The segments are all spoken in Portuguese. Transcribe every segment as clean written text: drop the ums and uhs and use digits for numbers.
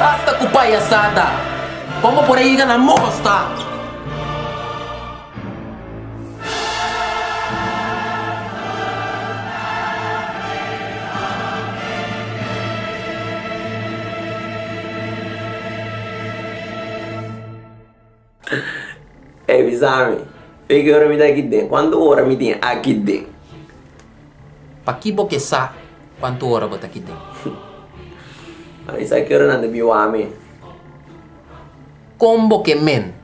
Basta com palhaçada! Vamos por aí na mostra! Bisami, perché ora mi dai aqui dentro? Quanto ora mi tem aqui dentro? Pra que boque sa? Quanto hora bota aqui dentro? Mas isso aqui ora não é meu homem. Combo que men.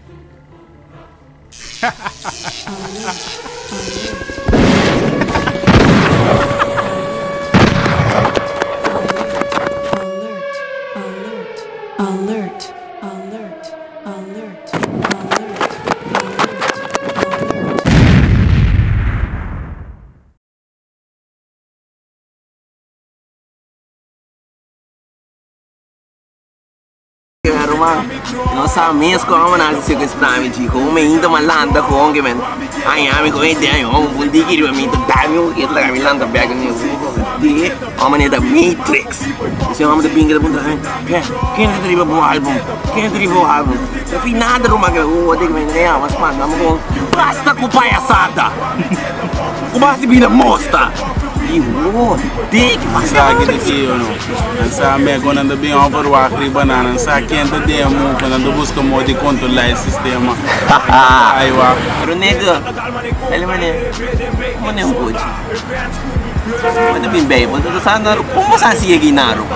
Non sa mesmo como nós se que sprami de como ainda malanda com que men. Ai ami com ideia eu um bom dia que eu me dá meu que lá me landa bag no de homem da Matrix. Se homem da binga da bunda. Quem é driva pro álbum? Quem é driva o álbum? Se fi nada no magra o de que men é, mas mano, vamos com basta com palhaçada. O basta bila mostra. Dik Sa gida ki yun. Ang sa mego nanda bing overwalk riba na. Ang sa kenta de mo ko nanda busca mo di controlar o sistema. Aywa. Pero nega, ele mane, mane um pouco. Mas bem bem, mas tu sabe como sa siya ginaro.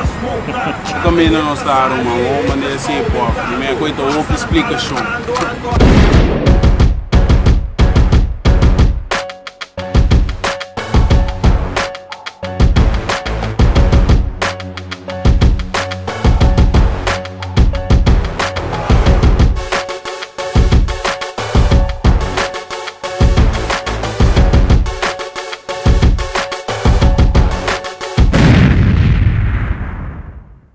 Kami na no sa aruma. O man de si po. Me ko ito o explicação.